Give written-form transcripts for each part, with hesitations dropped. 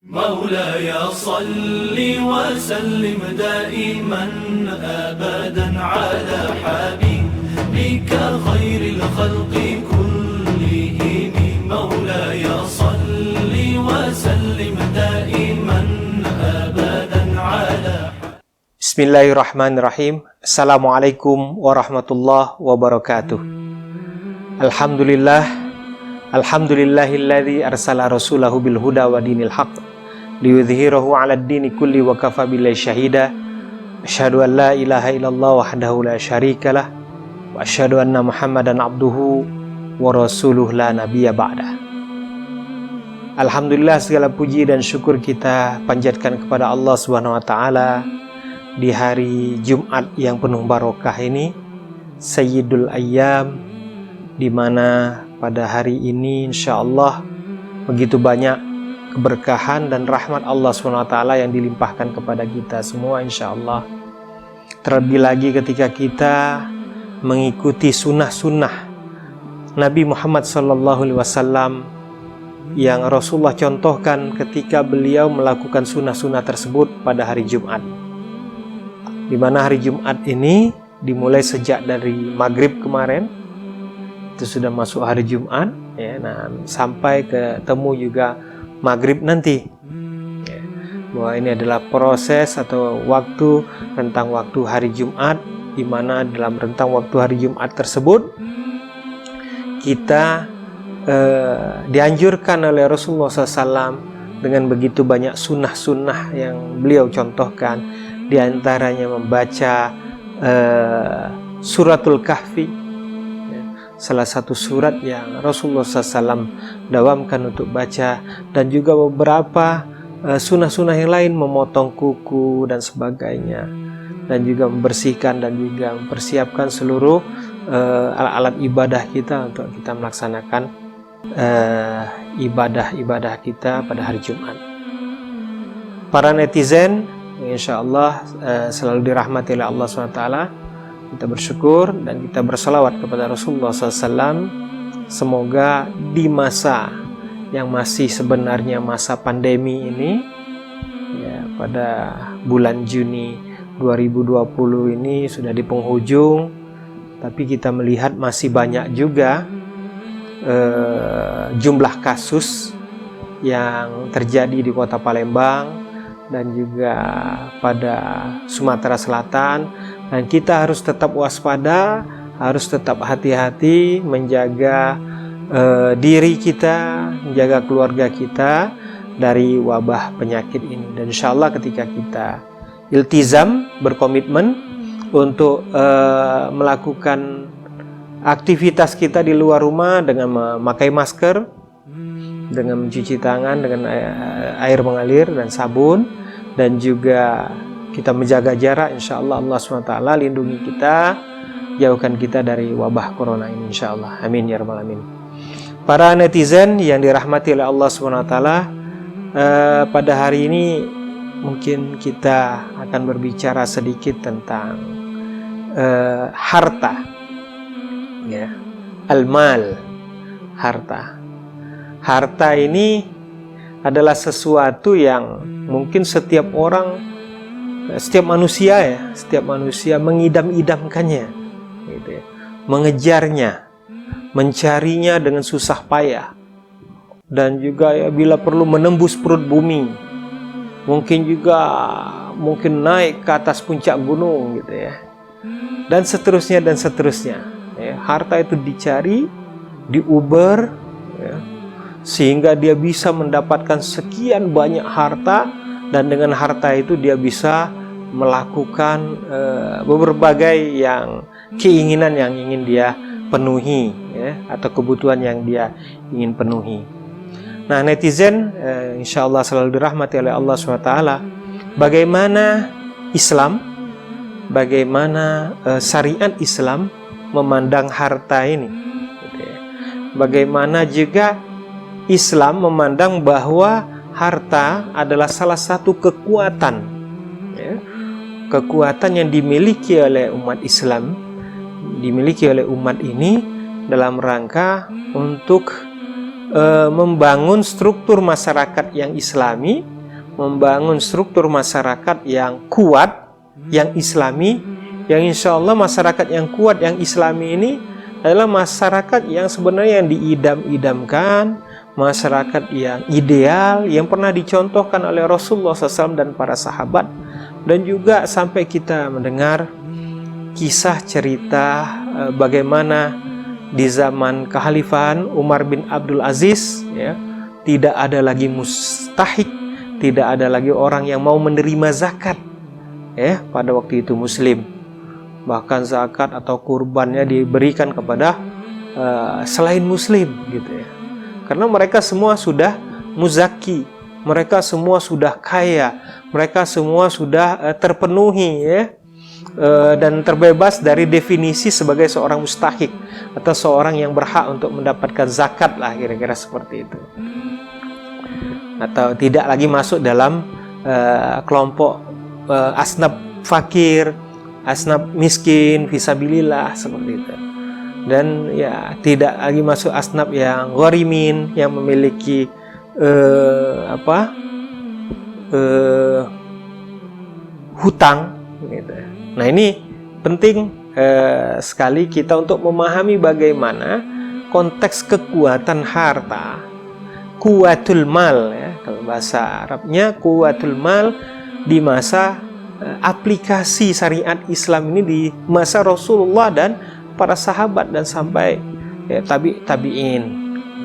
مولاي صل وسلم دائما أبدا على حبيبك خير الخلق كلهم مولاي صل وسلم دائما أبدا على Bismillahirrahmanirrahim. Assalamualaikum warahmatullahi wabarakatuh. Alhamdulillahilladzi arsala rasulahu bil huda wa dinil haqq liyudhhirahu 'alad dini kulli wa kafa billahi syahida. Asyhadu an la ilaha illallah wahdahu la syarikalah wa asyhadu anna Muhammadan abduhu wa rasuluh la nabiyya ba'dah. Alhamdulillah, segala puji dan syukur kita panjatkan kepada Allah Subhanahu wa taala di hari Jumat yang penuh barokah ini, Sayyidul Ayyam, di mana pada hari ini insyaallah begitu banyak keberkahan dan rahmat Allah SWT yang dilimpahkan kepada kita semua insyaallah. Terlebih lagi ketika kita mengikuti sunnah-sunnah Nabi Muhammad SAW yang Rasulullah contohkan ketika beliau melakukan sunnah-sunnah tersebut pada hari Jumat, di mana hari Jumat ini dimulai sejak dari maghrib kemarin, itu sudah masuk hari Jumat ya, nah, sampai ketemu juga maghrib nanti ya, bahwa ini adalah proses atau waktu, rentang waktu hari Jumat, di mana dalam rentang waktu hari Jumat tersebut kita dianjurkan oleh Rasulullah SAW dengan begitu banyak sunnah-sunnah yang beliau contohkan. Di antaranya membaca suratul Kahfi, salah satu surat yang Rasulullah SAW dawamkan untuk baca, dan juga beberapa sunnah-sunnah yang lain, memotong kuku dan sebagainya, dan juga membersihkan dan juga mempersiapkan seluruh alat-alat ibadah kita untuk kita melaksanakan ibadah-ibadah kita pada hari Jumat. Para netizen insyaallah selalu dirahmati oleh Allah SWT. Kita bersyukur dan kita bersalawat kepada Rasulullah SAW. Semoga di masa yang masih sebenarnya masa pandemi ini ya, pada bulan Juni 2020 ini sudah di penghujung, tapi kita melihat masih banyak juga jumlah kasus yang terjadi di kota Palembang dan juga pada Sumatera Selatan, dan kita harus tetap waspada, harus tetap hati-hati menjaga diri kita, menjaga keluarga kita dari wabah penyakit ini. Dan insya Allah ketika kita iltizam, berkomitmen untuk melakukan aktivitas kita di luar rumah dengan memakai masker, dengan mencuci tangan dengan air mengalir dan sabun, dan juga kita menjaga jarak, insya Allah Allah SWT lindungi kita, jauhkan kita dari wabah corona ini insya Allah, amin ya rabbal alamin. Para netizen yang dirahmati oleh Allah SWT, pada hari ini mungkin kita akan berbicara sedikit tentang harta ya, al-mal, harta. Harta ini adalah sesuatu yang mungkin setiap orang, setiap manusia mengidam-idamkannya, gitu ya, mengejarnya, mencarinya dengan susah payah, dan juga ya, bila perlu menembus perut bumi, mungkin naik ke atas puncak gunung, gitu ya, dan seterusnya dan seterusnya. Ya, harta itu dicari, diuber, ya, sehingga dia bisa mendapatkan sekian banyak harta, dan dengan harta itu dia bisa melakukan berbagai yang keinginan yang ingin dia penuhi ya, atau kebutuhan yang dia ingin penuhi. Nah, netizen insya Allah selalu dirahmati oleh Allah SWT. Bagaimana Islam, bagaimana syariat Islam memandang harta ini, bagaimana juga Islam memandang bahwa harta adalah salah satu kekuatan ya, kekuatan yang dimiliki oleh umat Islam, dimiliki oleh umat ini dalam rangka untuk membangun struktur masyarakat yang islami, membangun struktur masyarakat yang kuat, yang islami, yang insya Allah masyarakat yang kuat, yang islami ini adalah masyarakat yang sebenarnya yang diidam-idamkan, masyarakat yang ideal, yang pernah dicontohkan oleh Rasulullah SAW dan para sahabat. Dan juga sampai kita mendengar kisah cerita bagaimana di zaman kekhalifahan Umar bin Abdul Aziz, ya, tidak ada lagi mustahik, tidak ada lagi orang yang mau menerima zakat, ya, pada waktu itu Muslim. Bahkan zakat atau kurbannya diberikan kepada selain Muslim, gitu ya. Karena mereka semua sudah muzaki, mereka semua sudah kaya, mereka semua sudah terpenuhi, ya, dan terbebas dari definisi sebagai seorang mustahik atau seorang yang berhak untuk mendapatkan zakat lah, kira-kira seperti itu. Atau tidak lagi masuk dalam kelompok asnaf fakir, asnaf miskin, fisabilillah, seperti itu. Dan ya tidak lagi masuk asnaf yang gharimin, yang memiliki hutang, gitu. Nah, ini penting sekali kita untuk memahami bagaimana konteks kekuatan harta, kuwatul mal, ya, kalau bahasa Arabnya kuwatul mal, di masa aplikasi syariat Islam ini di masa Rasulullah dan para sahabat dan sampai tabi'in,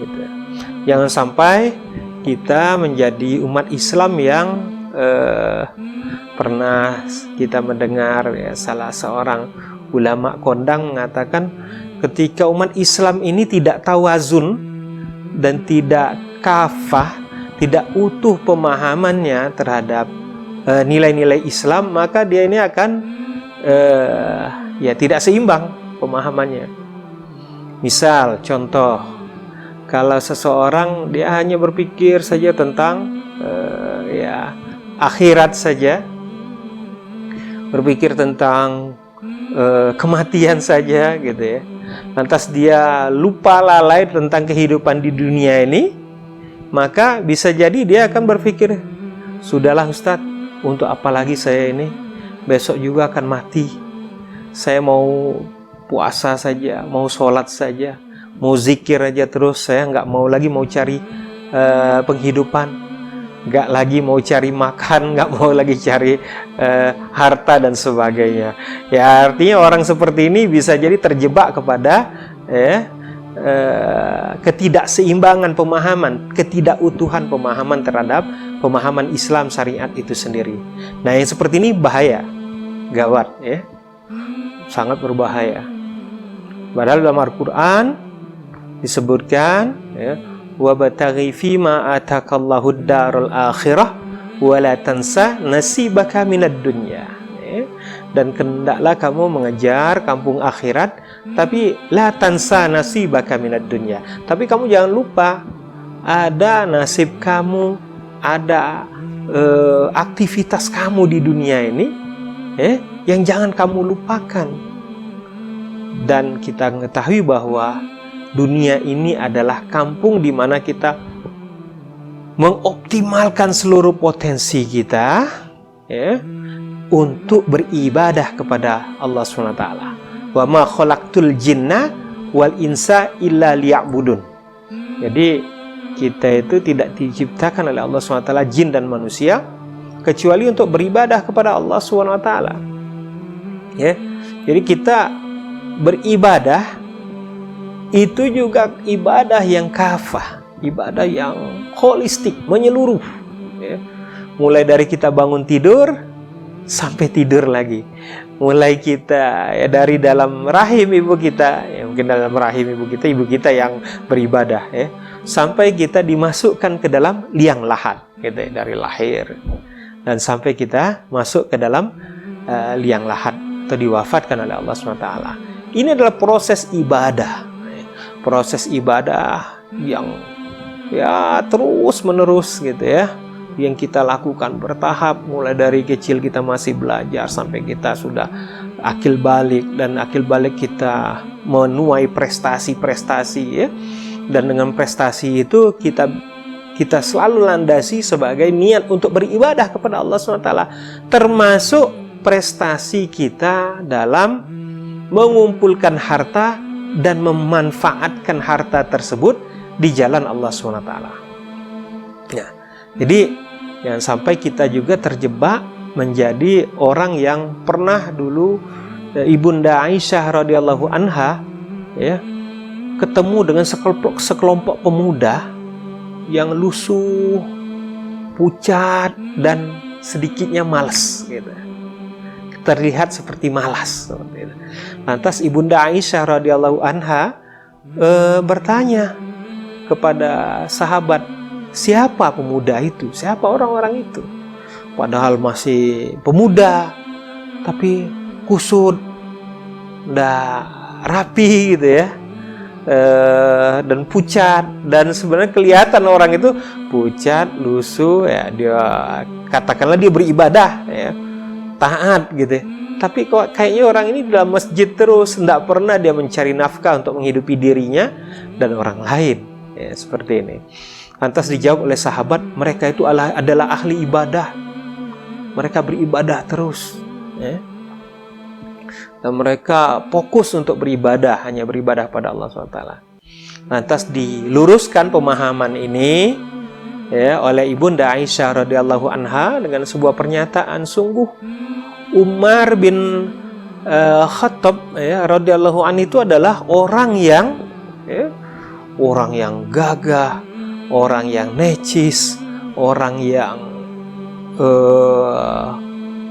gitu. Jangan sampai kita menjadi umat Islam yang pernah kita mendengar, ya, salah seorang ulama kondang mengatakan ketika umat Islam ini tidak tawazun dan tidak kafah, tidak utuh pemahamannya terhadap nilai-nilai Islam, maka dia ini akan ya tidak seimbang pemahamannya. Misal contoh, kalau seseorang dia hanya berpikir saja tentang ya akhirat saja, berpikir tentang kematian saja, gitu ya, lantas dia lupa lalai tentang kehidupan di dunia ini, maka bisa jadi dia akan berpikir, sudahlah Ustadz, untuk apa lagi saya ini, besok juga akan mati, saya mau puasa saja, mau sholat saja, mau zikir aja terus, saya nggak mau lagi mau cari penghidupan, nggak lagi mau cari makan, nggak mau lagi cari harta dan sebagainya. Ya, artinya orang seperti ini bisa jadi terjebak kepada ketidakseimbangan pemahaman, ketidakutuhan pemahaman terhadap pemahaman Islam syariat itu sendiri. Nah, yang seperti ini bahaya, gawat, ya, sangat berbahaya. Padahal dalam Al-Quran disebutkan, ya, wabtaghi fima atakallahu ad-darul akhirah wala tansa nasibaka minad dunya, ya. Dan hendaklah kamu mengejar kampung akhirat, tapi la tansa nasibaka minad dunya, tapi kamu jangan lupa ada nasib kamu, ada aktivitas kamu di dunia ini, yang jangan kamu lupakan. Dan kita mengetahui bahwa dunia ini adalah kampung di mana kita mengoptimalkan seluruh potensi kita, ya, untuk beribadah kepada Allah SWT. Wa ma khalaqtul jinna wal insa illa liya'budun. Jadi kita itu tidak diciptakan oleh Allah SWT, jin dan manusia, kecuali untuk beribadah kepada Allah SWT. Ya, jadi kita beribadah itu juga ibadah yang kafah, ibadah yang holistik, menyeluruh, ya. Mulai dari kita bangun tidur sampai tidur lagi, mulai kita, ya, dari dalam rahim ibu kita, ya, mungkin dalam rahim ibu kita yang beribadah, ya, sampai kita dimasukkan ke dalam liang lahat, gitu, ya, dari lahir dan sampai kita masuk ke dalam liang lahat atau diwafatkan oleh Allah SWT. Ini adalah proses ibadah, proses ibadah yang, ya, terus menerus, gitu ya, yang kita lakukan bertahap, mulai dari kecil kita masih belajar sampai kita sudah akil balik, dan akil balik kita menuai prestasi-prestasi, ya. dan dengan prestasi itu kita selalu landasi sebagai niat untuk beribadah kepada Allah SWT, termasuk prestasi kita dalam mengumpulkan harta dan memanfaatkan harta tersebut di jalan Allah SWT. Nah, jadi jangan sampai kita juga terjebak menjadi orang yang pernah dulu Ibunda Aisyah radhiyallahu anha ya ketemu dengan sekelompok pemuda yang lusuh, pucat, dan sedikitnya malas gitu. Terlihat seperti malas seperti itu. Lantas Ibunda Aisyah radhiyallahu anha bertanya kepada sahabat, siapa pemuda itu? Siapa orang-orang itu? Padahal masih pemuda, tapi kusut, ndak rapi gitu ya, dan pucat, dan sebenarnya kelihatan orang itu pucat, lusuh ya, dia katakanlah dia beribadah ya, taat gitu ya. Tapi kok kayaknya orang ini dalam masjid terus, ndak pernah dia mencari nafkah untuk menghidupi dirinya dan orang lain ya, seperti ini. Lantas dijawab oleh sahabat, mereka itu adalah ahli ibadah, mereka beribadah terus ya. Dan mereka fokus untuk beribadah, hanya beribadah pada Allah SWT. Lantas diluruskan pemahaman ini ya, oleh Ibunda Aisyah radhiyallahu anha dengan sebuah pernyataan, sungguh Umar bin Khattab ya, radhiyallahu anhu itu adalah orang yang gagah, orang yang necis, orang yang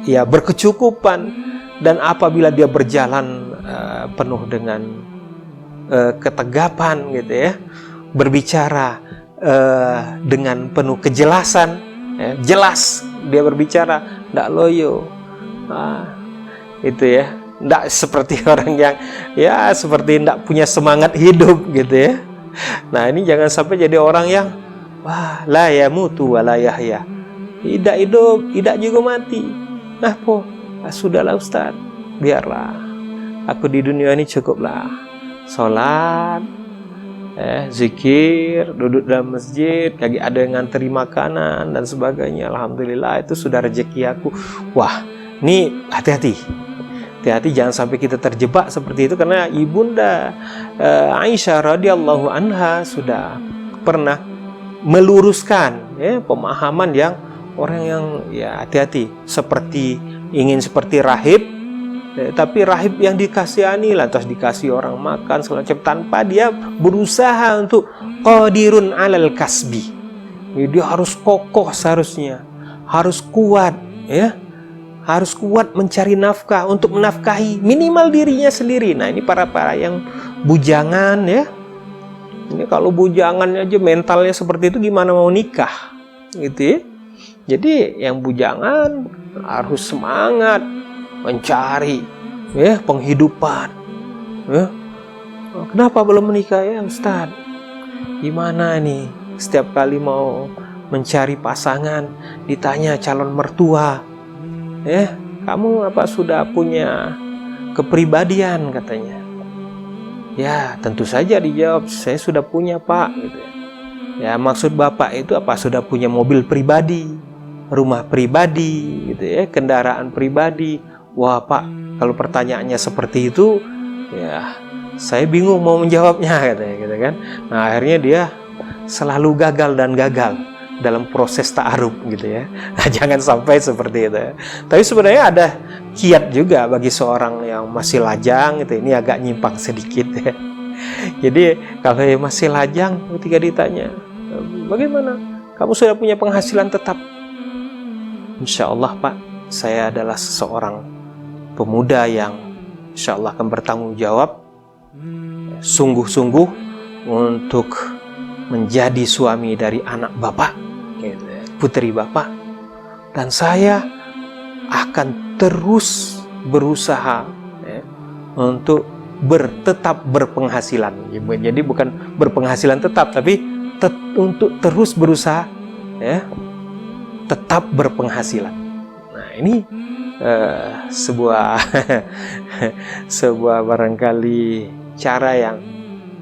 berkecukupan. Dan apabila dia berjalan penuh dengan ketegapan gitu ya, berbicara dengan penuh kejelasan ya, jelas dia berbicara, ndak loyo itu ya, ndak seperti orang yang ya seperti ndak punya semangat hidup gitu ya. Nah ini jangan sampai jadi orang yang wah la yamutu wa la yahya, tidak hidup tidak juga mati. Nah sudahlah Ustaz, biarlah aku di dunia ini cukuplah sholat, zikir, duduk dalam masjid, lagi ada yang nganteri makanan dan sebagainya, alhamdulillah itu sudah rezeki aku. Wah, ini hati-hati jangan sampai kita terjebak seperti itu, karena Ibunda Aisyah radhiyallahu anha sudah pernah meluruskan ya, pemahaman yang orang yang ya hati-hati, ingin seperti rahib, tapi rahib yang dikasihani, lantas dikasih orang makan segala macam tanpa dia berusaha untuk qadirun alal kasbi. Dia harus kokoh, seharusnya harus kuat ya, harus kuat mencari nafkah untuk menafkahi minimal dirinya sendiri. Nah ini para yang bujangan ya, ini kalau bujangan aja mentalnya seperti itu, gimana mau nikah gitu ya. Jadi yang bujangan harus semangat mencari ya penghidupan ya. Kenapa belum menikah ya Ustaz? Gimana nih, setiap kali mau mencari pasangan ditanya calon mertua ya, kamu apa sudah punya kepribadian katanya. Ya tentu saja dijawab, saya sudah punya Pak gitu ya. Ya maksud Bapak itu apa, sudah punya mobil pribadi, rumah pribadi gitu ya, kendaraan pribadi. Wah Pak, kalau pertanyaannya seperti itu ya saya bingung mau menjawabnya katanya gitu kan. Nah akhirnya dia selalu gagal dalam proses ta'aruf gitu ya. Nah, jangan sampai seperti itu ya. Tapi sebenarnya ada kiat juga bagi seorang yang masih lajang gitu. Ini agak nyimpang sedikit ya. Jadi kalau masih lajang, ketika ditanya bagaimana, kamu sudah punya penghasilan tetap? Insya Allah Pak, saya adalah seseorang pemuda yang insya Allah akan bertanggung jawab sungguh-sungguh untuk menjadi suami dari anak Bapak, putri Bapak, dan saya akan terus berusaha untuk tetap berpenghasilan. Jadi bukan berpenghasilan tetap, tapi untuk terus berusaha tetap berpenghasilan. Nah ini sebuah barangkali cara yang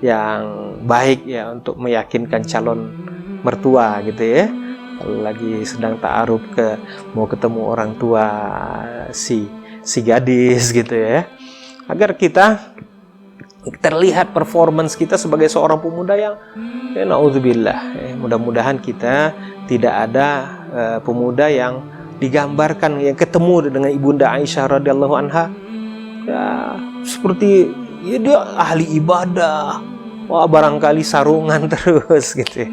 yang baik ya untuk meyakinkan calon mertua gitu ya. Kalau lagi sedang ta'aruf mau ketemu orang tua si gadis gitu ya, agar kita terlihat performance kita sebagai seorang pemuda yang naudzubillah, mudah-mudahan kita tidak ada pemuda yang digambarkan yang ketemu dengan Ibunda Aisyah radhiyallahu anha ya seperti ya dia ahli ibadah, wah barangkali sarungan terus gitu ya.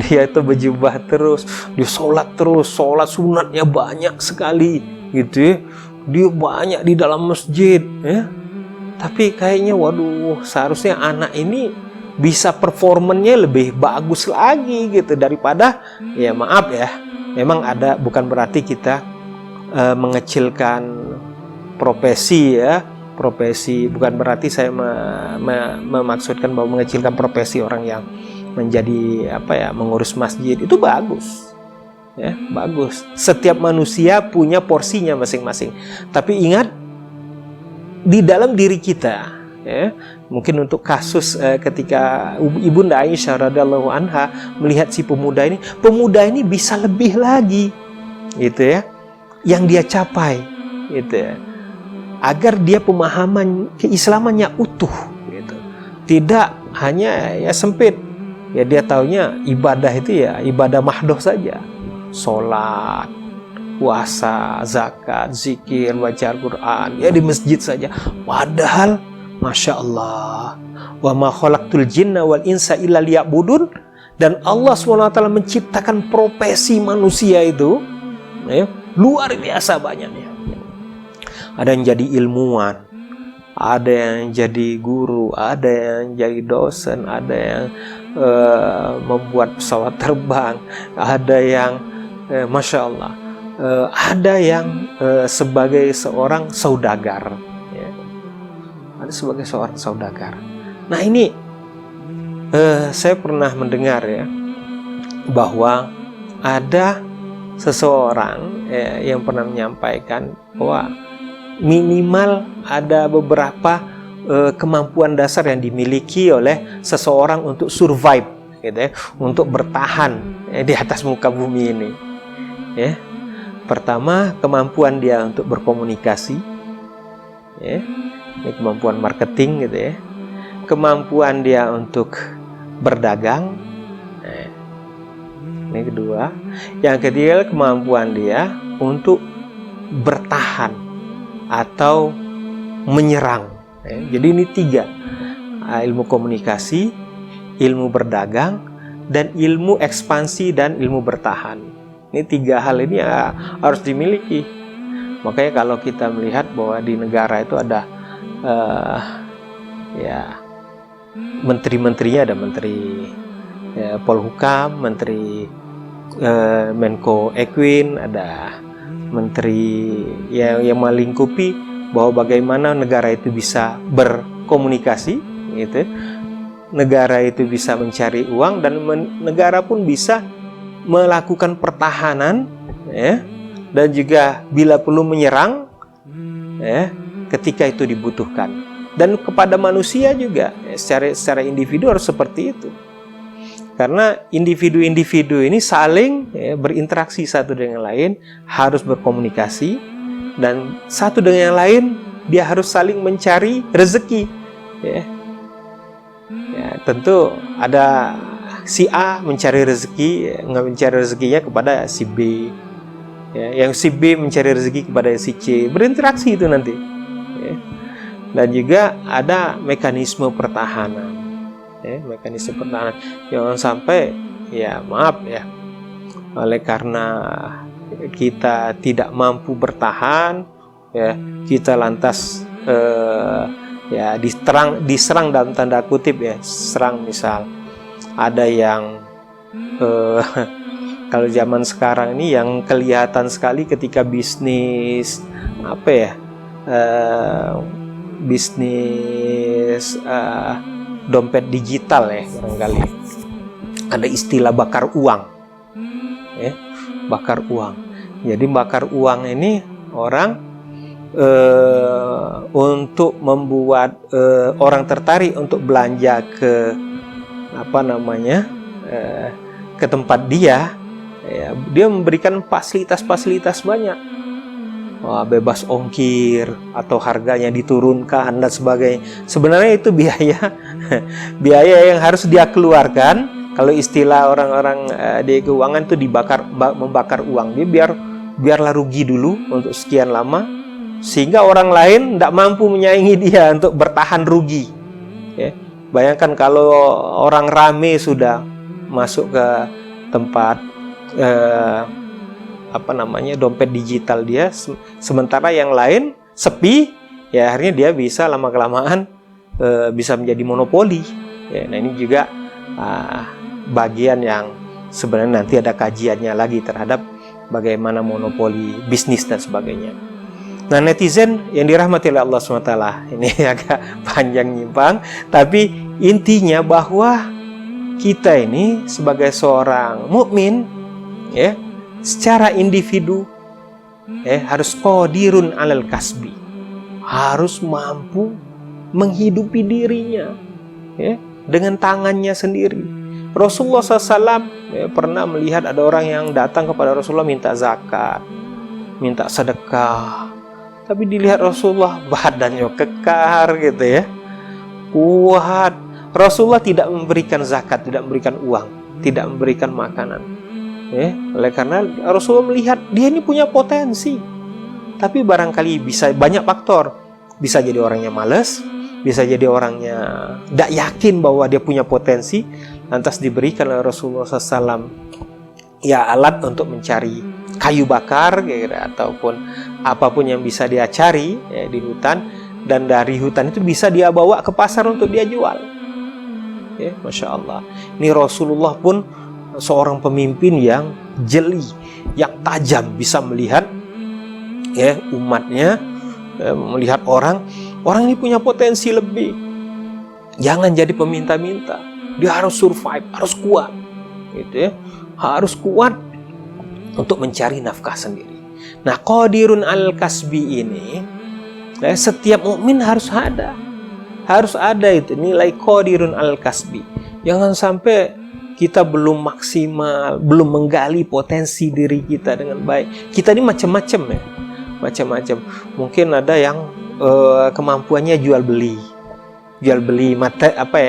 Dia itu berjubah terus, dia sholat terus, sholat sunatnya banyak sekali gitu ya. Dia banyak di dalam masjid ya. Tapi kayaknya waduh, seharusnya anak ini bisa performanya lebih bagus lagi gitu daripada, ya maaf ya, memang ada, bukan berarti kita mengecilkan profesi ya, profesi, bukan berarti saya memaksudkan bahwa mengecilkan profesi orang yang menjadi mengurus masjid. Itu bagus ya, bagus. Setiap manusia punya porsinya masing-masing. Tapi ingat, di dalam diri kita ya, mungkin untuk kasus ketika Ibunda Aisyah radhiyallahu anha melihat si pemuda ini bisa lebih lagi gitu ya, yang dia capai gitu ya, agar dia pemahaman keislamannya utuh gitu. Tidak hanya ya sempit ya, dia taunya ibadah itu ya ibadah mahdoh saja, sholat, puasa, zakat, zikir, baca Al-Quran ya di masjid saja. Padahal Masya Allah, wa ma khalaqtul jinna wal insa illa liya'budun, dan Allah SWT menciptakan profesi manusia itu ya, luar biasa banyaknya. Ada yang jadi ilmuwan, ada yang jadi guru, ada yang jadi dosen, ada yang membuat pesawat terbang, ada yang Masya Allah, ada yang sebagai seorang saudagar ya. Ada sebagai seorang saudagar. Nah ini saya pernah mendengar ya, bahwa ada seseorang yang pernah menyampaikan bahwa minimal ada beberapa kemampuan dasar yang dimiliki oleh seseorang untuk survive gitu ya, untuk bertahan di atas muka bumi ini ya. Pertama, kemampuan dia untuk berkomunikasi ya, ini kemampuan marketing gitu ya. Kemampuan dia untuk berdagang, ini kedua. Yang ketiga, kemampuan dia untuk bertahan atau menyerang ya. Jadi ini tiga, ilmu komunikasi, ilmu berdagang, dan ilmu ekspansi dan ilmu bertahan. Ini tiga hal ini ya harus dimiliki. Makanya kalau kita melihat bahwa di negara itu ada ya menteri-menterinya, ada menteri Polhukam, menteri Menko Equine, ada menteri yang melingkupi bahwa bagaimana negara itu bisa berkomunikasi gitu. Negara itu bisa mencari uang, dan negara pun bisa melakukan pertahanan ya, dan juga bila perlu menyerang ya, ketika itu dibutuhkan. Dan kepada manusia juga ya, secara individu harus seperti itu, karena individu-individu ini saling ya, berinteraksi satu dengan yang lain, harus berkomunikasi, dan satu dengan yang lain dia harus saling mencari rezeki ya. Ya, tentu ada si A mencari rezeki, mencari rezekinya kepada si B ya, yang si B mencari rezeki kepada si C, berinteraksi itu nanti ya. Dan juga ada mekanisme pertahanan ya, mekanisme pertahanan, jangan sampai ya maaf ya, oleh karena kita tidak mampu bertahan ya, kita lantas ya diserang dalam tanda kutip ya, serang. Misal ada yang kalau zaman sekarang ini yang kelihatan sekali ketika bisnis bisnis dompet digital ya, barangkali ada istilah bakar uang ya, bakar uang. Jadi bakar uang ini orang untuk membuat orang tertarik untuk belanja ke ke tempat dia, ya, dia memberikan fasilitas-fasilitas banyak. Bebas ongkir atau harganya diturunkan dan sebagainya. Sebenarnya itu biaya yang harus dia keluarkan. Kalau istilah orang-orang di keuangan itu membakar uang. Dia biarlah rugi dulu untuk sekian lama, sehingga orang lain tidak mampu menyaingi dia untuk bertahan rugi. Ya. Bayangkan kalau orang rame sudah masuk ke tempat dompet digital dia, sementara yang lain sepi, ya akhirnya dia bisa lama-kelamaan bisa menjadi monopoli. Ya, nah ini juga bagian yang sebenarnya nanti ada kajiannya lagi terhadap bagaimana monopoli bisnis dan sebagainya. Nah, netizen yang dirahmati oleh Allah SWT, ini agak panjang nyimpang, tapi intinya bahwa kita ini sebagai seorang mukmin, ya, secara individu, harus qadirun alal kasbi, harus mampu menghidupi dirinya, ya, dengan tangannya sendiri. Rasulullah SAW pernah melihat ada orang yang datang kepada Rasulullah minta zakat, minta sedekah, tapi dilihat Rasulullah badannya kekar gitu ya, kuat. Rasulullah tidak memberikan zakat, tidak memberikan uang, tidak memberikan makanan. Oleh karena Rasulullah melihat dia ini punya potensi, tapi barangkali bisa banyak faktor. Bisa jadi orangnya malas, bisa jadi orangnya tidak yakin bahwa dia punya potensi, lantas diberikan oleh Rasulullah SAW ya alat untuk mencari kayu bakar gitu, ataupun apapun yang bisa dia cari di hutan, dan dari hutan itu bisa dia bawa ke pasar untuk dia jual. Masya Allah, ini Rasulullah pun seorang pemimpin yang jeli, yang tajam, bisa melihat umatnya, melihat orang ini punya potensi lebih. Jangan jadi peminta-minta, dia harus survive, harus kuat, gitu ya, harus kuat untuk mencari nafkah sendiri. Nah, qadirun al-kasbi ini, setiap mukmin harus ada itu nilai qadirun al-kasbi. Jangan sampai kita belum maksimal, belum menggali potensi diri kita dengan baik. Kita ini macam-macam ya, macam-macam. Mungkin ada yang kemampuannya jual beli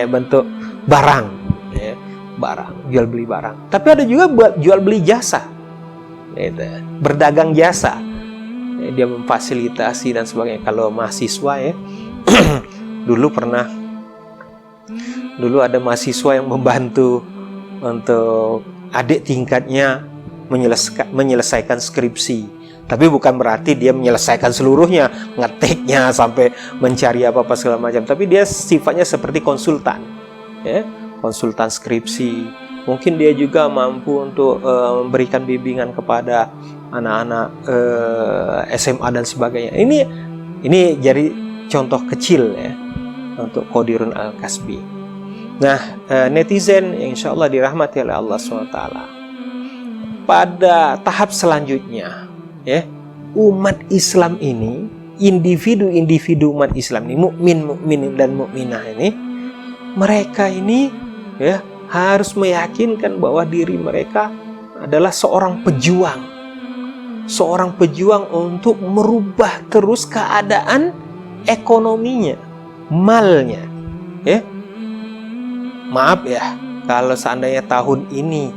bentuk barang, ya, jual beli barang. Tapi ada juga buat jual beli jasa, berdagang jasa, dia memfasilitasi dan sebagainya. Kalau mahasiswa ya, dulu ada mahasiswa yang membantu untuk adik tingkatnya menyelesaikan skripsi. Tapi bukan berarti dia menyelesaikan seluruhnya, ngetiknya sampai mencari apa-apa segala macam. Tapi dia sifatnya seperti konsultan, ya, konsultan skripsi. Mungkin dia juga mampu untuk memberikan bimbingan kepada anak-anak SMA dan sebagainya. Ini jadi contoh kecil ya untuk qadirun al-kasbi. Nah, netizen insya Allah dirahmati oleh Allah SWT. Pada tahap selanjutnya, ya, umat Islam ini, individu-individu umat Islam ini, mukmin dan mukminah ini, mereka ini ya harus meyakinkan bahwa diri mereka adalah seorang pejuang untuk merubah terus keadaan ekonominya, malnya, ya. Maaf ya, kalau seandainya tahun ini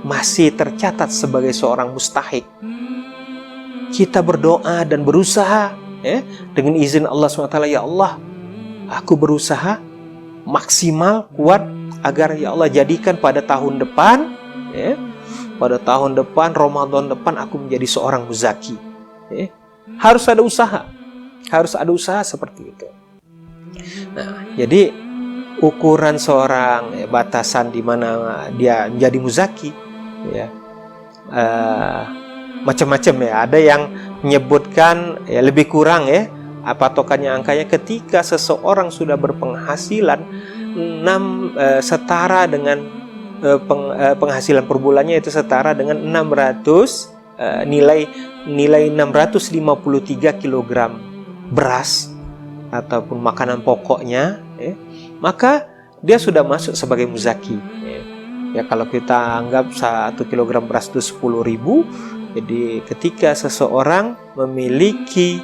masih tercatat sebagai seorang mustahik, kita berdoa dan berusaha, ya, dengan izin Allah SWT. Ya Allah, aku berusaha maksimal, kuat, agar ya Allah jadikan pada tahun depan, ya, pada tahun depan, Ramadan depan, aku menjadi seorang muzaki. Ya. Harus ada usaha seperti itu. Nah, jadi ukuran seorang, ya, batasan di mana dia menjadi muzaki, ya, macam-macam ya. Ada yang menyebutkan ya lebih kurang ya, patokannya angkanya ketika seseorang sudah berpenghasilan setara dengan penghasilan per bulannya itu setara dengan 600 nilai 653 kg beras ataupun makanan pokoknya, maka dia sudah masuk sebagai muzaki. Ya, kalau kita anggap 1 kg beras itu 10.000, jadi ketika seseorang memiliki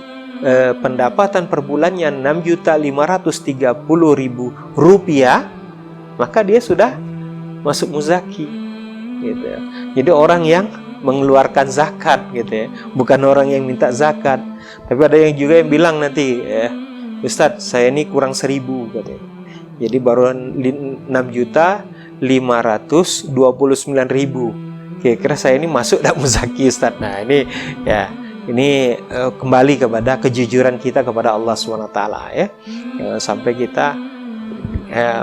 pendapatan per bulannya 6.530.000 rupiah, maka dia sudah masuk muzaki, gitu ya. Jadi orang yang mengeluarkan zakat, gitu ya, bukan orang yang minta zakat. Tapi ada yang juga yang bilang nanti, Ustadz, saya ini kurang 1.000, katanya. Jadi baru 6.529.000. Kira-kira saya ini masuk tak muzaki, Ustadz? Nah ini ya, ini kembali kepada kejujuran kita kepada Allah SWT, ya. Jangan sampai kita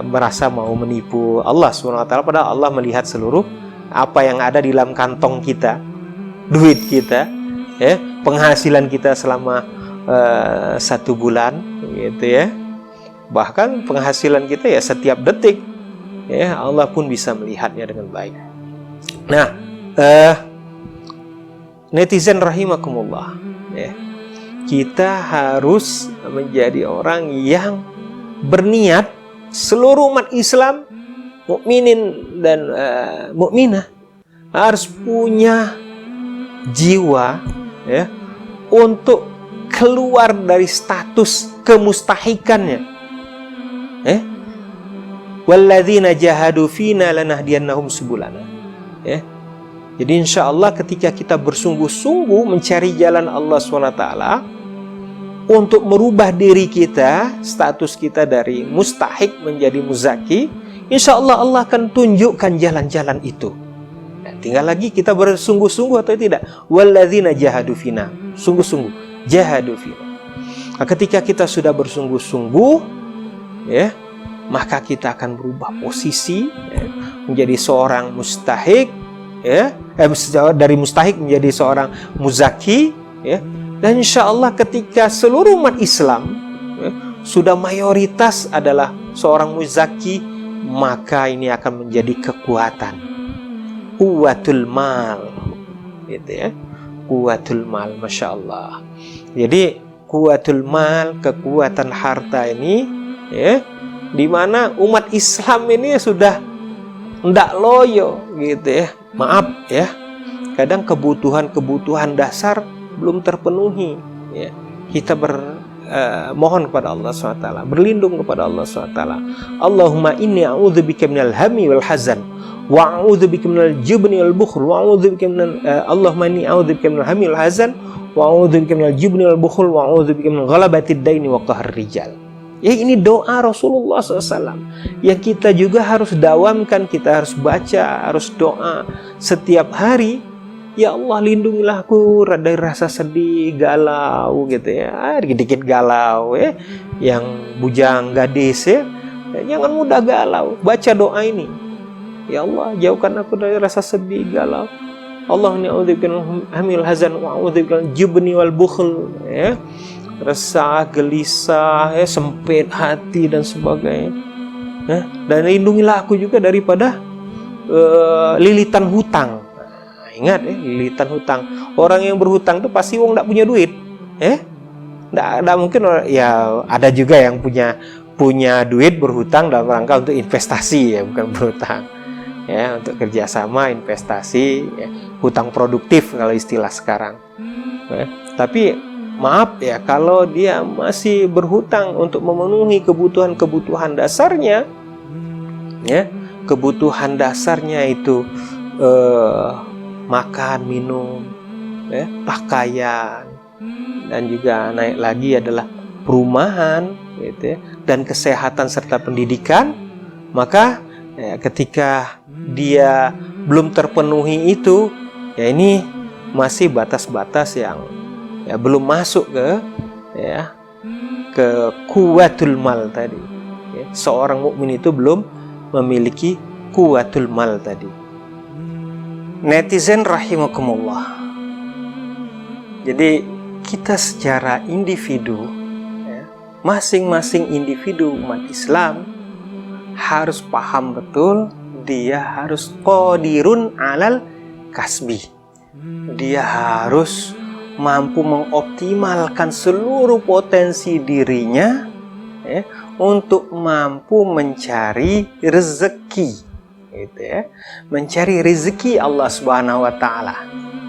merasa mau menipu Allah SWT, padahal Allah melihat seluruh apa yang ada di dalam kantong kita, duit kita, ya, penghasilan kita selama 1 bulan, gitu ya. Bahkan penghasilan kita ya setiap detik, ya, Allah pun bisa melihatnya dengan baik. Nah, netizen rahimakumullah, ya, kita harus menjadi orang yang berniat seluruh umat Islam, mukminin dan mukminah, harus punya jiwa, ya, untuk keluar dari status kemustahikannya. Walladzina jahadu fina lanahdiyannahum subulana. Ya. Jadi insya Allah ketika kita bersungguh-sungguh mencari jalan Allah SWT untuk merubah diri kita, status kita dari mustahik menjadi muzaki, insya Allah Allah akan tunjukkan jalan-jalan itu. Nah, tinggal lagi kita bersungguh-sungguh atau tidak. Walladzina jahadu fina, sungguh-sungguh, jahadu fina. Nah, ketika kita sudah bersungguh-sungguh, ya, maka kita akan berubah posisi, ya, menjadi seorang mustahik, ya, dari mustahik menjadi seorang muzaki, ya. Dan insya Allah ketika seluruh umat Islam, ya, sudah mayoritas adalah seorang muzaki, maka ini akan menjadi kekuatan, quwwatul mal, gitu ya, quwwatul mal, masya Allah. Jadi quwwatul mal, kekuatan harta ini, ya, di mana umat Islam ini sudah tidak loyo, gitu ya. Maaf ya, kadang kebutuhan dasar belum terpenuhi, ya. Kita mohon kepada Allah SWT, berlindung kepada Allah SWT. Allahumma inni a'udzubika minal hammi wal hazan wa a'udzubika minal jubni wal bukhl wa a'udzubika minal Allahumma inni a'udzubika minal hammi wal hazan wa a'udzubika minal jubni wal bukhl wa a'udzubika min ghalabatid daini wa qahr rijal. Ya, ini doa Rasulullah SAW yang kita juga harus dawamkan, kita harus baca, harus doa setiap hari. Ya Allah, lindungilah aku dari rasa sedih, galau, gitu ya, dikit-dikit galau, ya, yang bujang gadis, ya, jangan mudah galau. Baca doa ini. Ya Allah, jauhkan aku dari rasa sedih, galau. Allah inni a'udzubika minal hamil hazan wa a'udzubika minal jubni wal bukhl, ya. Resah, gelisah, ya, sempit hati dan sebagainya, ya. Dan lindungilah aku juga daripada lilitan hutang. Nah, ingat ya, lilitan hutang. Orang yang berhutang itu pasti tidak punya duit, tidak mungkin. Ya ada juga yang punya duit berhutang dalam rangka untuk investasi, ya, bukan berhutang, ya, untuk kerjasama investasi, ya, hutang produktif kalau istilah sekarang, ya. Tapi maaf ya, kalau dia masih berhutang untuk memenuhi kebutuhan dasarnya, ya, kebutuhan dasarnya itu makan, minum, ya, pakaian, dan juga naik lagi adalah perumahan, gitu ya, dan kesehatan serta pendidikan, maka ya, ketika dia belum terpenuhi itu, ya, ini masih batas-batas yang, ya, belum masuk ke quwwatul mal tadi, ya. Seorang mukmin itu belum memiliki quwwatul mal tadi. Netizen rahimakumullah. Jadi kita secara individu, ya, masing-masing individu umat Islam harus paham betul dia harus qadirun alal kasbi, dia harus mampu mengoptimalkan seluruh potensi dirinya ya, untuk mampu mencari rezeki, gitu ya, mencari rezeki Allah Subhanahu Wa Taala.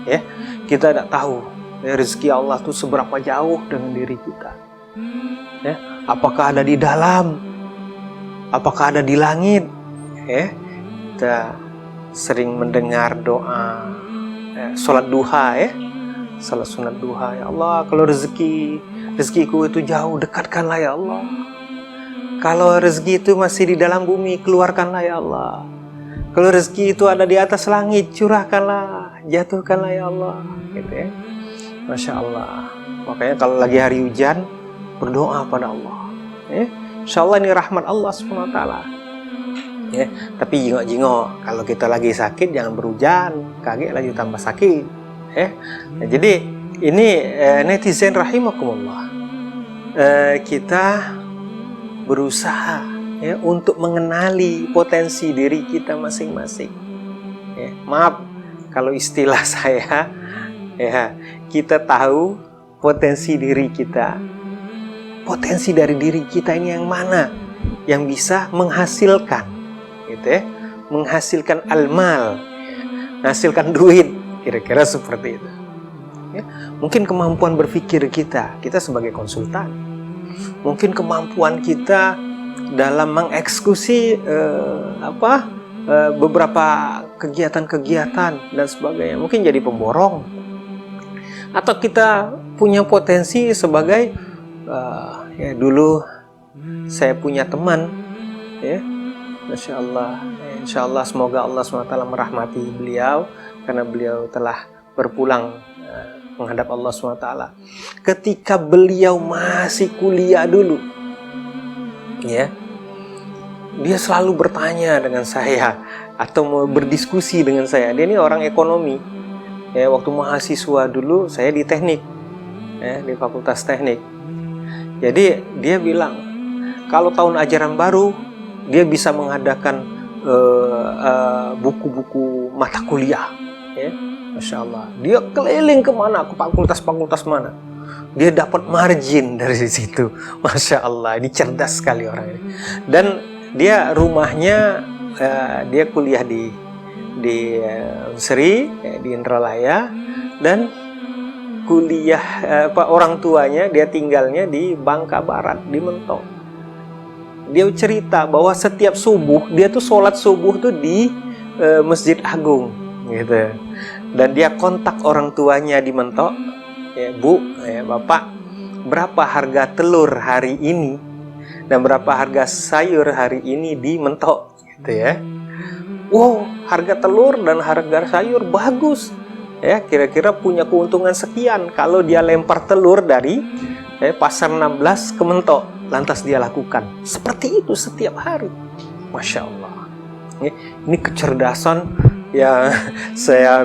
Ya, kita tidak tahu ya, rezeki Allah itu seberapa jauh dengan diri kita. Ya, apakah ada di dalam, apakah ada di langit? Ya, kita sering mendengar doa sholat duha ya, salat sunat duha, ya Allah, kalau rezekiku itu jauh, dekatkanlah ya Allah. Kalau rezeki itu masih di dalam bumi, keluarkanlah ya Allah. Kalau rezeki itu ada di atas langit, curahkanlah, jatuhkanlah ya Allah, gitu ya. Masya Allah. Makanya kalau lagi hari hujan, berdoa pada Allah. Ya. Insya Allah ini rahmat Allah SWT. Ya. Tapi jingok-jingok, kalau kita lagi sakit jangan berhujan, kaget lagi tambah sakit. Ya. Nah, jadi ini netizen rahimakumullah. Kita berusaha ya, untuk mengenali potensi diri kita masing-masing. Ya, maaf kalau istilah saya, ya, kita tahu potensi diri kita. Potensi dari diri kita ini yang mana yang bisa menghasilkan, gitu ya, menghasilkan almal, menghasilkan duit, kira-kira seperti itu. Ya, mungkin kemampuan berpikir kita sebagai konsultan, mungkin kemampuan kita dalam mengeksekusi beberapa kegiatan-kegiatan dan sebagainya, mungkin jadi pemborong, atau kita punya potensi sebagai ya, dulu saya punya teman ya, Masya Allah, Insya Allah semoga Allah SWT merahmati beliau karena beliau telah berpulang menghadap Allah SWT. Ketika beliau masih kuliah dulu ya, dia selalu bertanya dengan saya atau mau berdiskusi dengan saya. Dia ini orang ekonomi ya, waktu mahasiswa dulu saya di teknik ya, di Fakultas Teknik. Jadi dia bilang kalau tahun ajaran baru dia bisa mengadakan buku-buku mata kuliah ya. Masya Allah, dia keliling kemana, ke fakultas-fakultas mana, dia dapat margin dari situ. Masya Allah, ini cerdas sekali orang ini. Dan dia rumahnya, dia kuliah di Unsri, di Indralaya, dan kuliah orang tuanya dia tinggalnya di Bangka Barat, di Mentok. Dia cerita bahwa setiap subuh dia tuh sholat subuh tuh di Masjid Agung, gitu. Dan dia kontak orang tuanya di Mentok, ya, Bu, ya, Bapak, berapa harga telur hari ini dan berapa harga sayur hari ini di Mentok, gitu ya. Wow, harga telur dan harga sayur bagus, ya, kira-kira punya keuntungan sekian kalau dia lempar telur dari pasar 16 ke Mentok, lantas dia lakukan seperti itu setiap hari. Masya Allah, ini kecerdasan. Ya, saya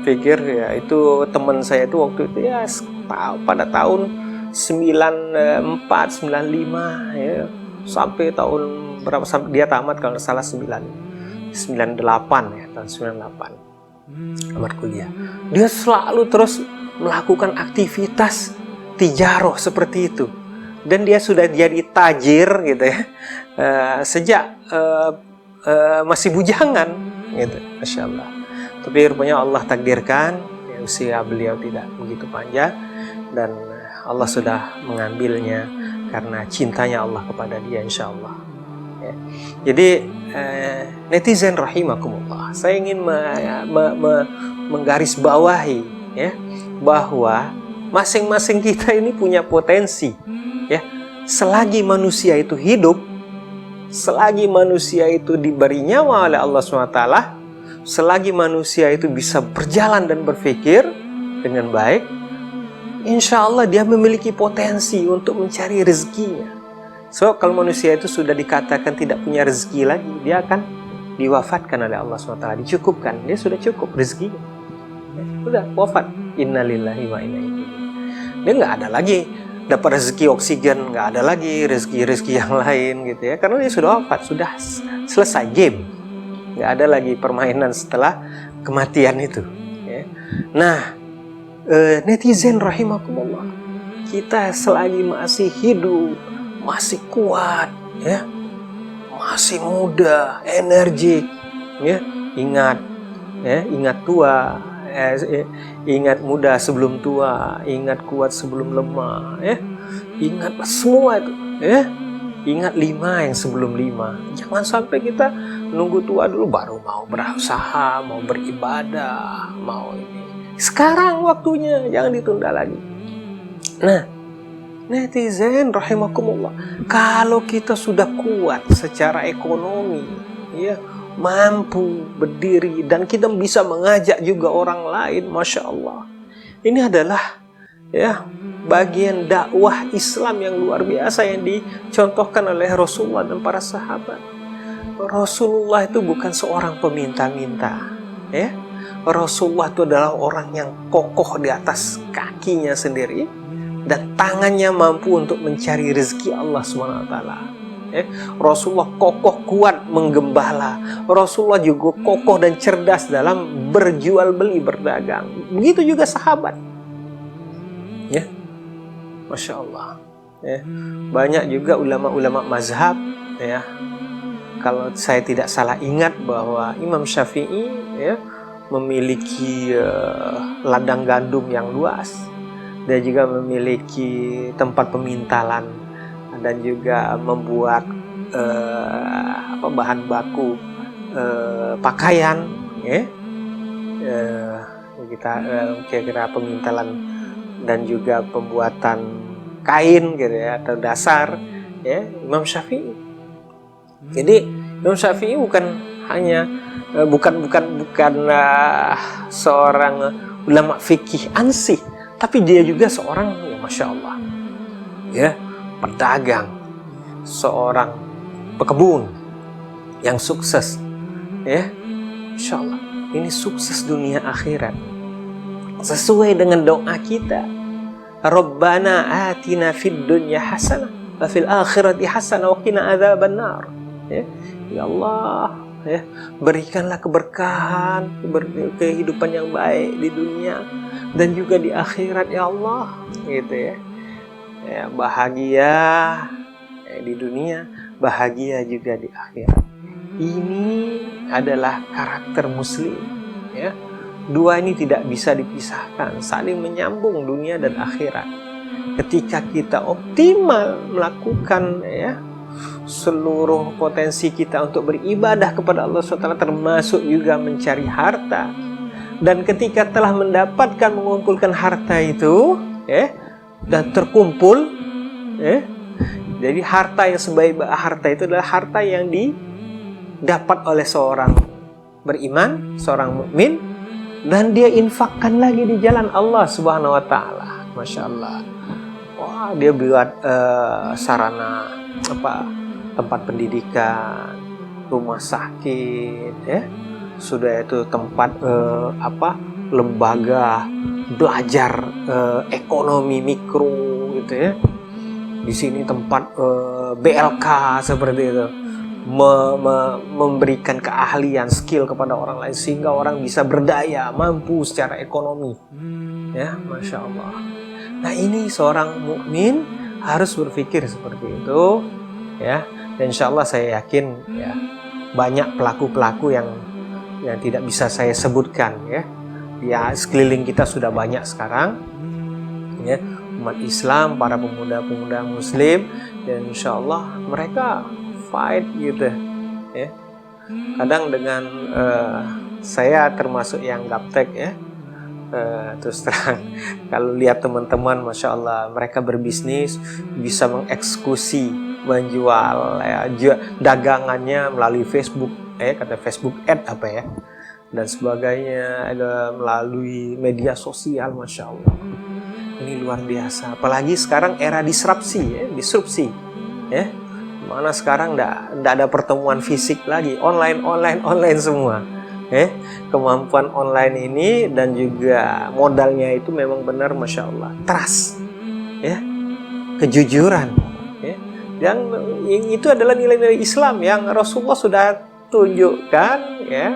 pikir ya itu teman saya itu waktu itu ya pada tahun 94, 95 ya, sampai tahun berapa, sampai dia tamat kalau salah 98 ya, tahun 98 tamat kuliah. Dia selalu terus melakukan aktivitas tijaroh seperti itu. Dan dia sudah jadi tajir gitu ya, sejak masih bujangan gitu, Masya Allah. Tapi rupanya Allah takdirkan ya, usia beliau tidak begitu panjang dan Allah sudah mengambilnya karena cintanya Allah kepada dia, Insya Allah ya. Jadi netizen rahimakumullah, saya ingin menggarisbawahi ya, bahwa masing-masing kita ini punya potensi ya. Selagi manusia itu hidup, selagi manusia itu diberi nyawa oleh Allah SWT, selagi manusia itu bisa berjalan dan berpikir dengan baik, insya Allah dia memiliki potensi untuk mencari rezekinya. So, kalau manusia itu sudah dikatakan tidak punya rezeki lagi, dia akan diwafatkan oleh Allah SWT, dicukupkan, dia sudah cukup rezekinya. Sudah wafat, innalillahi wa inna ilaihi. Dia nggak ada lagi dapat rezeki oksigen, nggak ada lagi rezeki yang lain gitu ya, karena dia sudah wafat, sudah selesai game, nggak ada lagi permainan setelah kematian itu ya. Nah, netizen rahimakumullah, kita selagi masih hidup, masih kuat, ya, masih muda, energik, ya, ingat tua, ingat muda sebelum tua, ingat kuat sebelum lemah, ya, ingat semua itu, ya. Ingat 5 yang sebelum 5. Jangan sampai kita nunggu tua dulu baru mau berusaha, mau beribadah, mau ini. Sekarang waktunya, jangan ditunda lagi. Nah, netizen rahimakumullah, kalau kita sudah kuat secara ekonomi, ya, mampu berdiri dan kita bisa mengajak juga orang lain, Masya Allah. Ini adalah, ya, bagian dakwah Islam yang luar biasa yang dicontohkan oleh Rasulullah dan para sahabat. Rasulullah itu bukan seorang peminta-minta, ya. Rasulullah itu adalah orang yang kokoh di atas kakinya sendiri dan tangannya mampu untuk mencari rezeki Allah SWT. Ya. Rasulullah kokoh kuat menggembala. Rasulullah juga kokoh dan cerdas dalam berjual beli, berdagang. Begitu juga sahabat. Ya. Masya Allah, ya. Banyak juga ulama-ulama mazhab, ya. Kalau saya tidak salah ingat bahwa Imam Syafi'i, ya, memiliki ladang gandum yang luas. Dia juga memiliki tempat pemintalan dan juga membuat bahan baku pakaian, ya. Kita kira-kira pemintalan dan juga pembuatan kain gitu, ya, atau dasar, ya, Imam Syafi'i. Jadi Imam Syafi'i bukan hanya seorang ulama fikih ansih, tapi dia juga seorang, ya, Masya Allah, ya, pedagang, seorang pekebun yang sukses, ya, Masya Allah. Ini sukses dunia akhirat sesuai dengan doa kita, Rabbana atina fid dunya hasanah wa fil akhirati hasanah wa qina adzabannar. Ya Allah, ya, berikanlah keberkahan, kehidupan yang baik di dunia dan juga di akhirat, ya Allah, gitu, ya. Ya, bahagia di dunia, bahagia juga di akhirat. Ini adalah karakter muslim, ya. Dua ini tidak bisa dipisahkan, saling menyambung dunia dan akhirat. Ketika kita optimal melakukan, ya, seluruh potensi kita untuk beribadah kepada Allah SWT, termasuk juga mencari harta. Dan ketika telah mendapatkan, mengumpulkan harta itu, ya, dan terkumpul, ya, jadi harta yang sebaik harta itu adalah harta yang didapat oleh seorang beriman, seorang mukmin, dan dia infakkan lagi di jalan Allah Subhanahu wa Ta'ala. Masya Allah. Wah, dia buat sarana tempat pendidikan, rumah sakit, ya. Sudah itu tempat lembaga belajar ekonomi mikro, gitu, ya. Di sini tempat BLK seperti itu. Memberikan keahlian, skill kepada orang lain sehingga orang bisa berdaya, mampu secara ekonomi, ya, Masya Allah. Nah, ini seorang mukmin harus berpikir seperti itu, ya. Dan insya Allah saya yakin, ya, banyak pelaku-pelaku yang tidak bisa saya sebutkan, ya. Ya, sekeliling kita sudah banyak sekarang, ya, umat Islam, para pemuda-pemuda Muslim, dan insya Allah mereka fight, gitu, ya. Kadang dengan saya termasuk yang gaptek, ya. Terus terang, kalau lihat teman-teman, Masya Allah, mereka berbisnis, bisa mengeksekusi, menjual, ya, dagangannya melalui Facebook, kata Facebook ad dan sebagainya, ada melalui media sosial, Masya Allah. Ini luar biasa. Apalagi sekarang era disrupsi, ya. Mana sekarang nggak ada pertemuan fisik lagi, online semua. Kemampuan online ini dan juga modalnya itu memang benar, Masya Allah, trust, ya, kejujuran, ya. Yang itu adalah nilai-nilai Islam yang Rasulullah sudah tunjukkan, ya,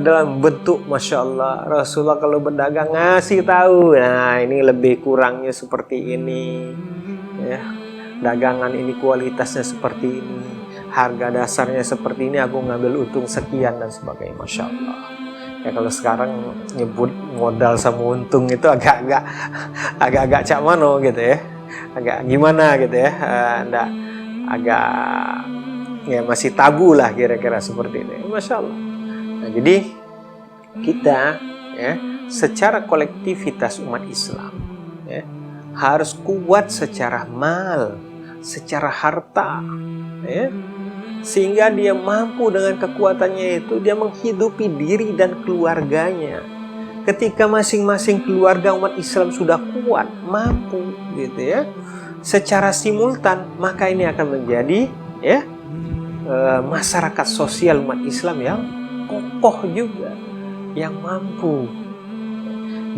dalam bentuk Masya Allah. Rasulullah kalau berdagang ngasih tahu, nah ini lebih kurangnya seperti ini, ya, dagangan ini kualitasnya seperti ini, harga dasarnya seperti ini, aku ngambil untung sekian dan sebagainya. Masya Allah. Ya kalau sekarang nyebut modal sama untung itu agak-agak cak mano gitu ya, agak gimana gitu ya, agak ya masih tabu lah kira-kira seperti ini. Masya Allah. Nah, jadi kita ya secara kolektivitas umat Islam ya, harus kuat secara mal, secara harta ya, sehingga dia mampu dengan kekuatannya itu dia menghidupi diri dan keluarganya. Ketika masing-masing keluarga umat Islam sudah kuat, mampu gitu ya, secara simultan, maka ini akan menjadi ya masyarakat sosial umat Islam yang kokoh juga, yang mampu.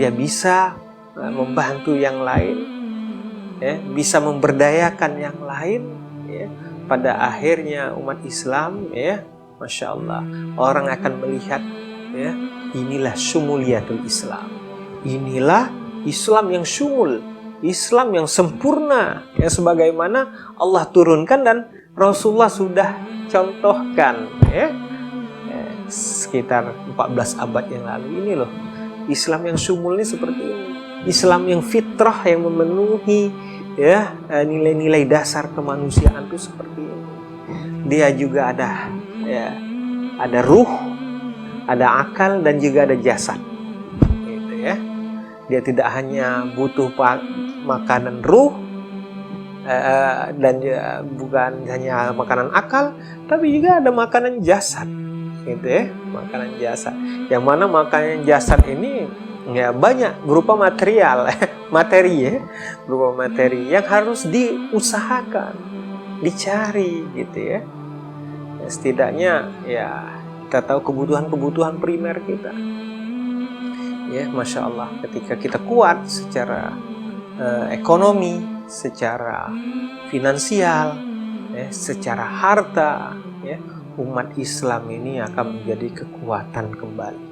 Dia bisa membantu yang lain, ya, bisa memberdayakan yang lain. Ya. Pada akhirnya umat Islam, ya, Masya Allah, orang akan melihat, ya, inilah syumuliyatul Islam. Inilah Islam yang syumul, Islam yang sempurna, ya, sebagaimana Allah turunkan dan Rasulullah sudah contohkan, ya. Sekitar 14 abad yang lalu. Ini loh Islam yang syumul ini seperti ini. Islam yang fitrah, yang memenuhi ya nilai-nilai dasar kemanusiaan itu seperti ini. Dia juga ada ya, ada ruh, ada akal dan juga ada jasad. Gitu ya. Dia tidak hanya butuh makanan ruh dan bukan hanya makanan akal, tapi juga ada makanan jasad. Gitu ya, makanan jasad. Yang mana makanan jasad ini ya banyak berupa material, materi ya, berupa materi yang harus diusahakan, dicari gitu ya. Setidaknya ya kita tahu kebutuhan primer kita. Ya, Masya Allah, ketika kita kuat secara ekonomi, secara finansial, ya, secara harta, ya, umat Islam ini akan menjadi kekuatan kembali.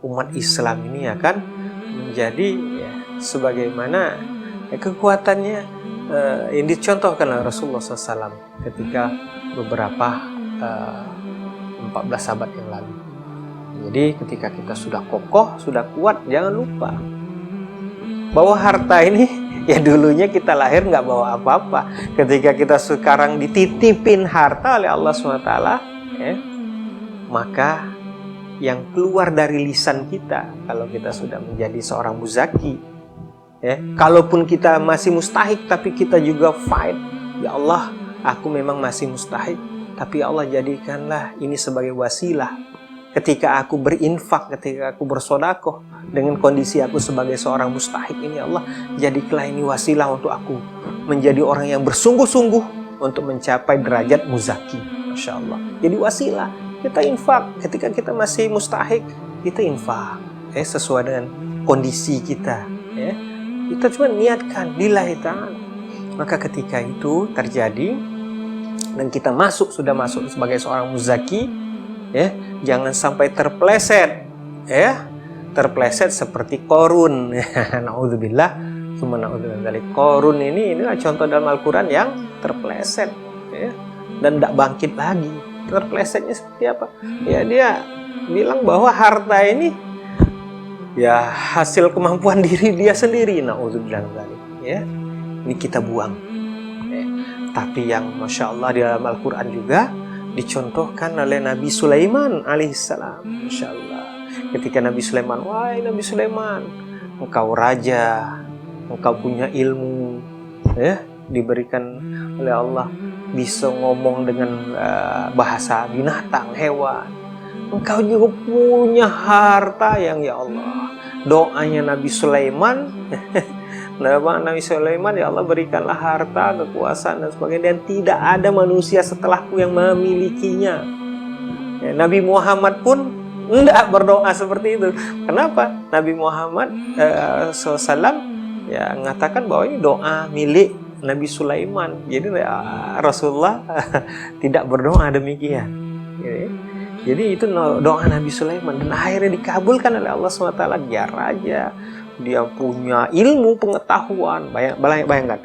Umat Islam ini akan menjadi ya, sebagaimana ya, kekuatannya yang dicontohkan oleh Rasulullah SAW ketika beberapa 14 abad yang lalu. Jadi ketika kita sudah kokoh, sudah kuat, jangan lupa bahwa harta ini ya dulunya kita lahir nggak bawa apa-apa. Ketika kita sekarang dititipin harta oleh Allah SWT, ya, maka yang keluar dari lisan kita kalau kita sudah menjadi seorang muzaki, ya, kalaupun kita masih mustahik tapi kita juga fight, ya Allah, aku memang masih mustahik, tapi Allah jadikanlah ini sebagai wasilah. Ketika aku berinfak, ketika aku bersodakoh dengan kondisi aku sebagai seorang mustahik ini, Allah jadikanlah ini wasilah untuk aku menjadi orang yang bersungguh-sungguh untuk mencapai derajat muzaki. Masya Allah. Jadi wasilah, kita infak. Ketika kita masih mustahik, kita infak sesuai dengan kondisi kita. Ya. Kita cuma niatkan lillahi ta'ala. Maka ketika itu terjadi dan kita sudah masuk sebagai seorang muzaki, ya, jangan sampai terpleset, ya, terpleset seperti Qorun. Naudzubillah, summa naudzubillah. Qorun ini contoh dalam Al-Quran yang terpleset, ya, dan tidak bangkit lagi. Terplesetnya seperti apa? Ya dia bilang bahwa harta ini ya hasil kemampuan diri dia sendiri. Naudzubillah, ya, ini kita buang. Ya. Tapi yang Masya Allah di dalam Al-Quran juga dicontohkan oleh Nabi Sulaiman alaihissalam. Masya Allah. Ketika Nabi Sulaiman, wahai Nabi Sulaiman, engkau raja, engkau punya ilmu, ya, diberikan oleh Allah, bisa ngomong dengan bahasa binatang, hewan. Engkau juga punya harta yang ya Allah. Doanya Nabi Sulaiman, Nabi Sulaiman, ya Allah berikanlah harta, kekuasaan dan sebagainya, dan tidak ada manusia setelahku yang memilikinya. Ya, Nabi Muhammad pun tidak berdoa seperti itu. Kenapa? Nabi Muhammad SAW ya mengatakan bahwa ini doa milik Nabi Sulaiman. Jadi Rasulullah tidak berdoa demikian. Jadi itu doa Nabi Sulaiman, dan akhirnya dikabulkan oleh Allah SWT. Dia raja, dia punya ilmu pengetahuan. Bayangkan,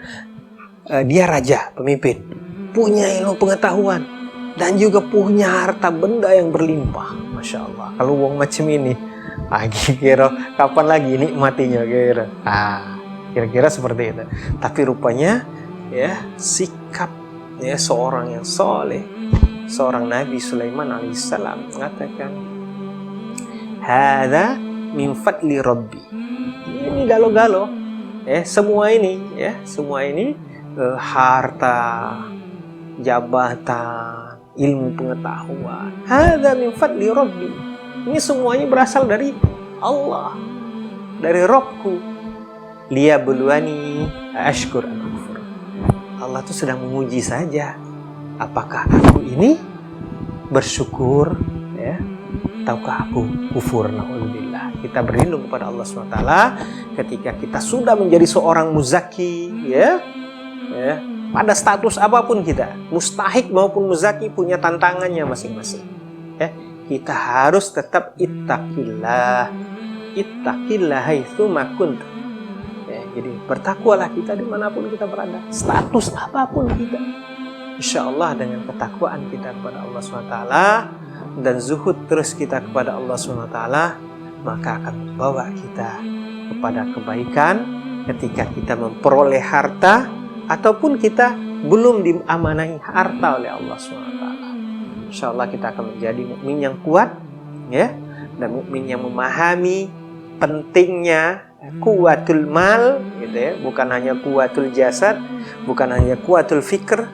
dia raja, pemimpin, punya ilmu pengetahuan, dan juga punya harta benda yang berlimpah. Masya Allah. Kalau wong macam ini, kira kapan lagi nikmatinya kira? Kira-kira seperti itu. Tapi rupanya ya sikap ya seorang yang soleh, seorang Nabi Sulaiman alaihissalam mengatakan, "Hadza min fadli Rabbi." Ini galo-galo, semua ini harta, jabatan, ilmu pengetahuan. Hadza min fadli Rabbi. Ini semuanya berasal dari Allah, dari Rabbku. Liyabluwani ashkur am akfur. Allah itu sedang menguji saja, apakah aku ini bersyukur ya, ataukah aku kufur. Na'udzubillah. Kita berlindung kepada Allah SWT ketika kita sudah menjadi seorang muzaki ya, pada status apapun kita, mustahik maupun muzaki, punya tantangannya masing-masing ya. Kita harus tetap ittaqillah haitsu ma kunta. Jadi bertakwalah kita dimanapun kita berada, status apapun kita. Insya Allah dengan ketakwaan kita kepada Allah SWT dan zuhud terus kita kepada Allah SWT, maka akan membawa kita kepada kebaikan ketika kita memperoleh harta ataupun kita belum diamanai harta oleh Allah SWT. Insya Allah kita akan menjadi mukmin yang kuat ya, dan mukmin yang memahami pentingnya kuwatul mal gitu ya, bukan hanya kuwatul jasad, bukan hanya kuwatul fikr,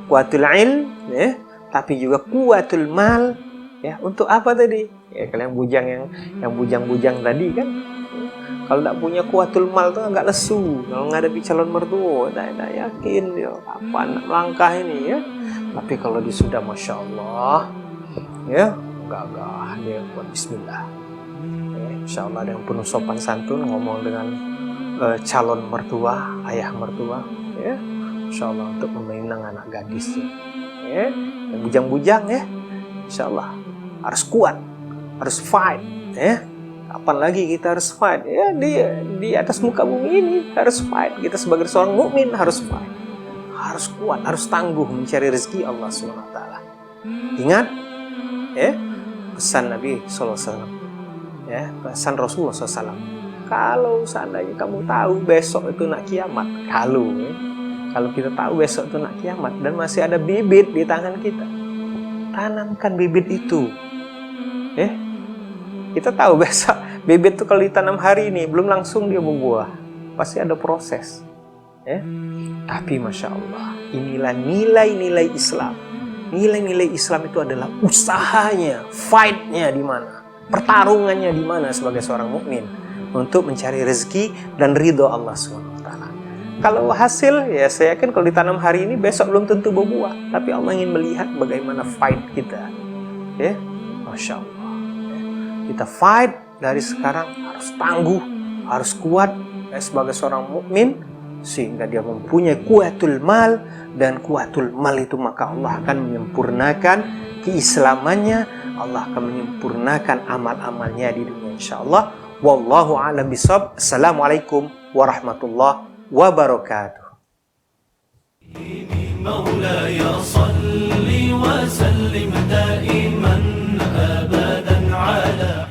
kuwatul ilm ya, tapi juga kuwatul mal ya. Untuk apa tadi? Ya kalian yang bujang tadi kan, kalau tidak punya kuwatul mal tuh agak lesu kalau menghadapi calon mertua, tidak yakin dia kapan melangkah ini ya. Tapi kalau dia sudah masya Allah ya, gagah dia buat bismillah. Insya Allah dengan penuh sopan santun ngomong dengan calon mertua, ayah mertua ya, Insya Allah untuk meminang anak gadisnya ya, yang bujang-bujang ya, Insya Allah harus kuat, harus fight ya. Kapan lagi kita harus fight ya, di atas muka bumi ini harus fight. Kita sebagai seorang mukmin harus fight, harus kuat, harus tangguh mencari rezeki Allah SWT. Ingat ya pesan Nabi SAW ya, pesan Rasulullah SAW. Kalau seandainya kamu tahu besok itu nak kiamat, kalau kita tahu besok itu nak kiamat dan masih ada bibit di tangan kita, tanamkan bibit itu. Kita tahu besok bibit itu kalau ditanam hari ini belum langsung dia berbuah, pasti ada proses. Tapi masya Allah, inilah nilai-nilai Islam. Nilai-nilai Islam itu adalah usahanya, fight-nya di mana, pertarungannya di mana sebagai seorang mukmin untuk mencari rezeki dan ridho Allah SWT. Kalau hasil ya saya yakin kalau ditanam hari ini besok belum tentu berbuah, tapi Allah ingin melihat bagaimana fight kita ya. Masya Allah ya. Kita fight dari sekarang, harus tangguh, harus kuat ya, sebagai seorang mukmin, sehingga dia mempunyai kuatul mal, dan kuatul mal itu maka Allah akan menyempurnakan keislamannya, Allah akan menyempurnakan amal-amalnya di dunia insyaallah. Wallahu a'lam bishawab. Assalamualaikum warahmatullahi wabarakatuh. مولاي صل وسلم دائما أبدا على